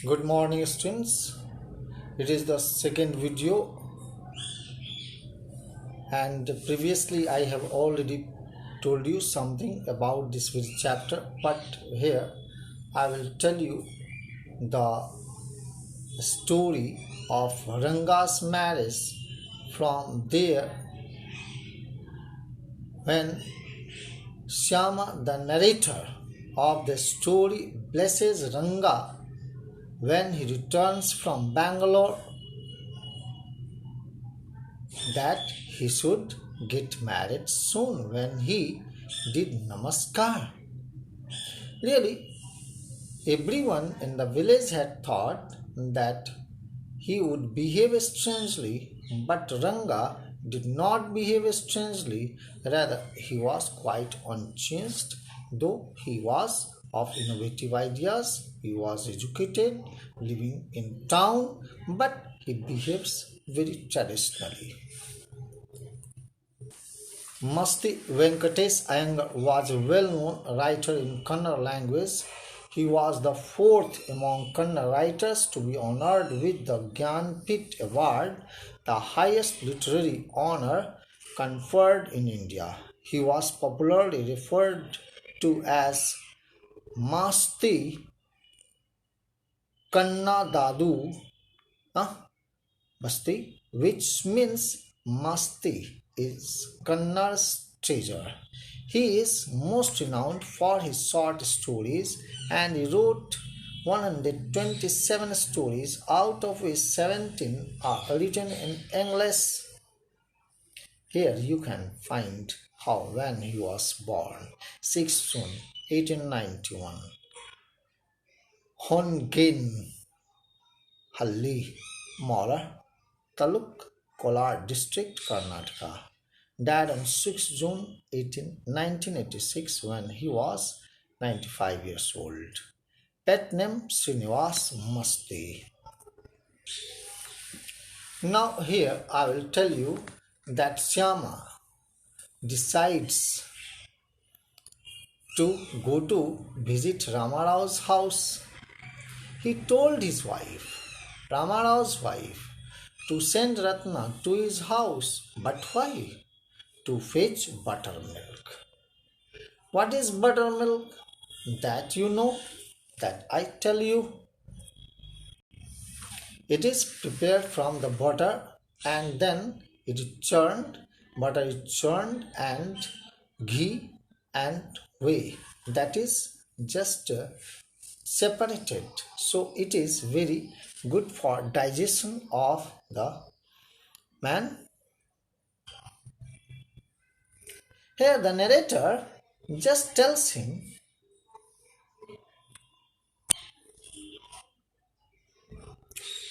Good morning, students. It is the second video, and previously I have already told you something about this chapter, but here I will tell you the story of Ranga's marriage from there when Shyama, the narrator of the story, blesses Ranga when he returns from Bangalore that he should get married soon when he did namaskar. Really, everyone in the village had thought that he would behave strangely, but Ranga did not behave strangely, rather, he was quite unchanged, though he was of innovative ideas, he was educated, living in town, but he behaves very traditionally. Masti Venkatesh Iyengar was a well-known writer in Kannada language. He was the fourth among Kannada writers to be honored with the Gyanpith Award, the highest literary honor conferred in India. He was popularly referred to as Masti Kannadadu, Masti, which means Masti is Kannada's treasure. He is most renowned for his short stories and he wrote 127 stories, out of which 17 are written in English. Here you can find how when he was born, 6 June 1891. Hongain Halli Mora Taluk, Kolar District, Karnataka. Died on 6 June 1986 when he was 95 years old. Pet name Srinivas Masti. Now here I will tell you that Shyama decides to go to visit Ramarao's house. He told his wife, Ramarao's wife, to send Ratna to his house. But why? To fetch buttermilk. What is buttermilk? That you know, that I tell you. It is prepared from the butter and then it is churned, butter is churned and ghee and whey. That is just separated. So it is very good for digestion of the man. Here the narrator just tells him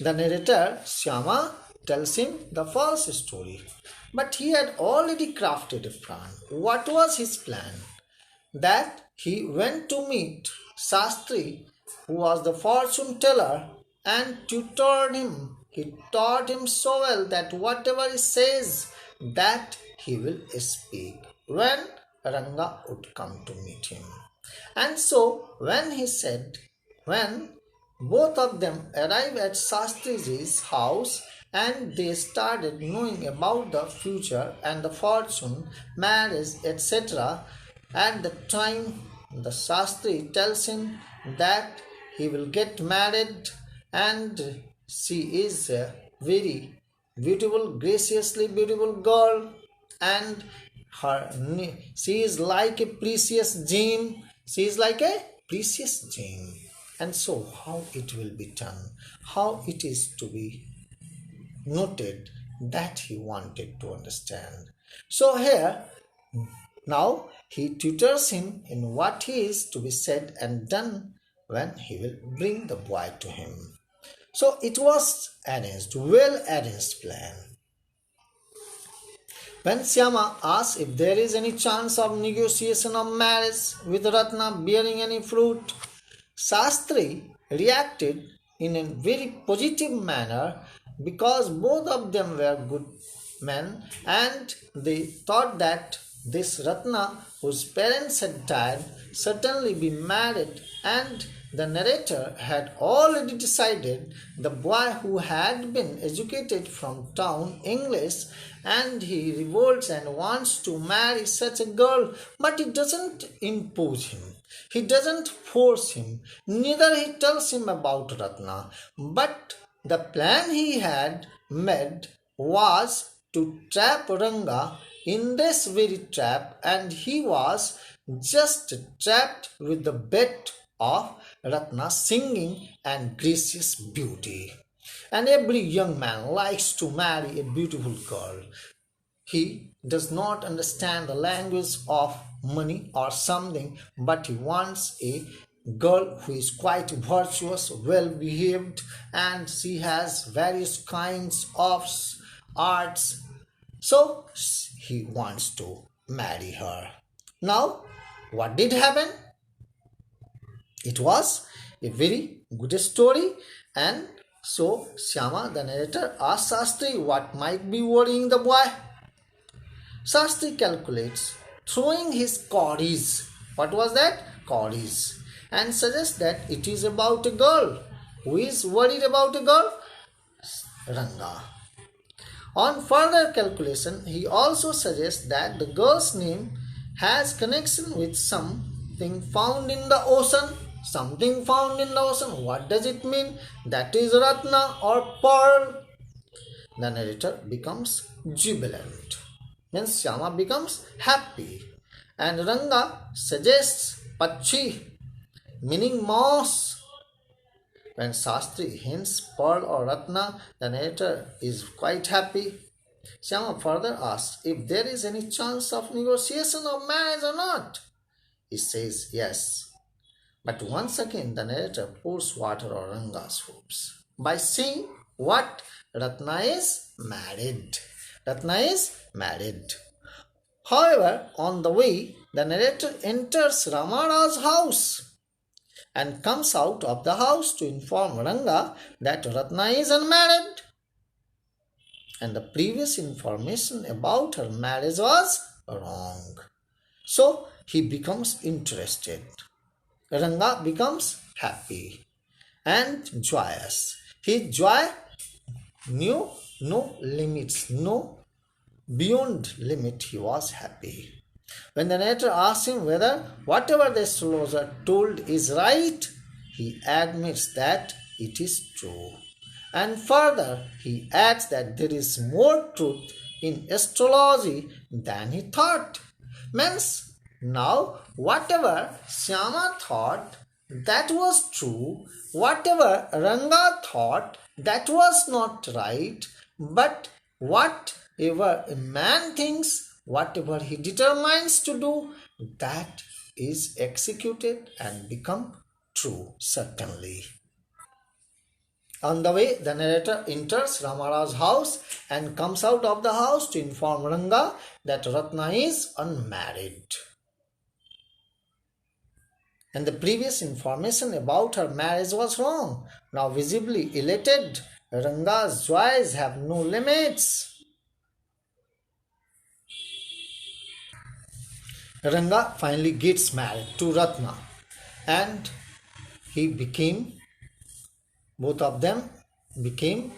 Shyama tells him the false story. But he had already crafted a plan. What was his plan? That he went to meet Shastri, who was the fortune teller, and tutored him. He taught him so well that whatever he says, that he will speak when Ranga would come to meet him. And so when both of them arrived at Shastriji's house and they started knowing about the future and the fortune, marriage, etc. At the time, the Shastri tells him that he will get married and she is a very beautiful, graciously beautiful girl and she is like a precious gem. She is like a precious gem. And so how it will be done, how it is to be noted, that he wanted to understand. So here, now he tutors him in what he is to be said and done when he will bring the boy to him. So it was arranged, well arranged plan. When Shyama asked if there is any chance of negotiation of marriage with Ratna bearing any fruit, Shastri reacted in a very positive manner because both of them were good men and they thought that this Ratna, whose parents had died, certainly be married and the narrator had already decided the boy who had been educated from town English, and he revolts and wants to marry such a girl, but he doesn't impose him. He doesn't force him, neither he tells him about Ratna, but the plan he had made was to trap Ranga in this very trap, and he was just trapped with the bait of Ratna's singing and gracious beauty. And every young man likes to marry a beautiful girl. He does not understand the language of money or something, but he wants a girl who is quite virtuous, well behaved, and she has various kinds of arts. So he wants to marry her. Now, what did happen? It was a very good story, and so Shyama, the narrator, asked Shastri what might be worrying the boy. Shastri calculates, throwing his caudies. What was that? Caudies. And suggests that it is about a girl. Who is worried about a girl? Ranga. On further calculation, he also suggests that the girl's name has connection with something found in the ocean. Something found in the ocean. What does it mean? That is Ratna or Pearl. The narrator becomes jubilant. Means Shyama becomes happy. And Ranga suggests Pachi, meaning moss. When Shastri hints Pearl or Ratna, the narrator is quite happy. Shyama further asks if there is any chance of negotiation of marriage or not. He says yes. But once again, the narrator pours water on Ranga's hopes by saying what? Ratna is married. Ratna is married. However, on the way, the narrator enters Ramara's house and comes out of the house to inform Ranga that Ratna is unmarried. And the previous information about her marriage was wrong. So he becomes interested. Ranga becomes happy and joyous. His joy knew no limits, no beyond limit. He was happy. When the narrator asks him whether whatever the astrologer told is right, he admits that it is true. And further, he adds that there is more truth in astrology than he thought. Means, now whatever Shyama thought that was true, whatever Ranga thought that was not right, but whatever a man thinks, whatever he determines to do, that is executed and become true, certainly. On the way, the narrator enters Ramara's house and comes out of the house to inform Ranga that Ratna is unmarried. And the previous information about her marriage was wrong. Now visibly elated, Ranga's joys have no limits. Ranga finally gets married to Ratna, and both of them became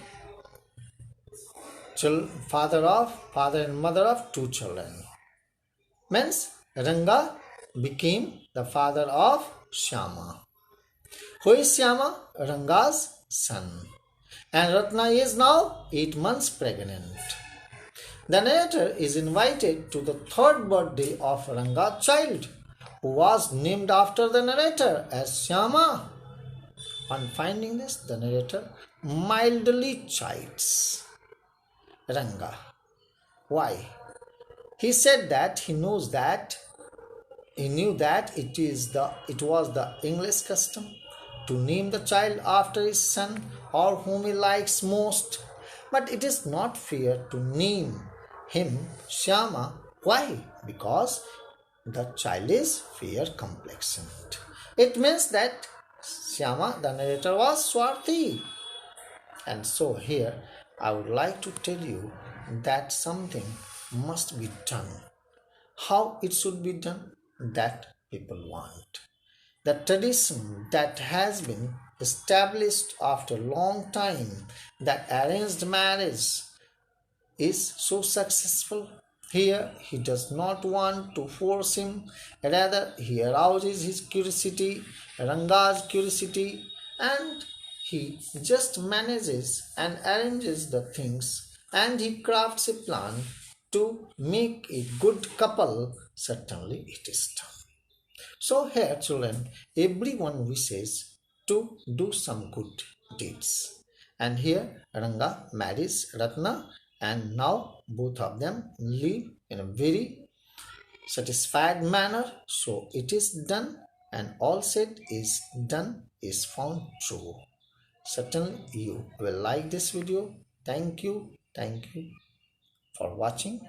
father and mother of two children. Means Ranga became the father of Shyama. Who is Shyama? Ranga's son. And Ratna is now 8 months pregnant. The narrator is invited to the third birthday of Ranga's child, who was named after the narrator as Shyama. On finding this, the narrator mildly chides Ranga. Why? He said that he knew that it was the English custom to name the child after his son or whom he likes most. But it is not fair to name him Shyama. Why? Because the child is fair complexioned. It means that Shyama, the narrator, was Swarthi. And so here I would like to tell you that something must be done. How it should be done, that people want. The tradition that has been established after a long time, that arranged marriage is so successful. Here, he does not want to force him, rather, he arouses his curiosity, Ranga's curiosity, and he just manages and arranges the things, and he crafts a plan to make a good couple. Certainly, it is done. So, here, children, everyone wishes to do some good deeds. And here, Ranga marries Ratna, and now both of them live in a very satisfied manner. So, it is done, and all said is done is found true. Certainly, you will like this video. Thank you. Thank you for watching.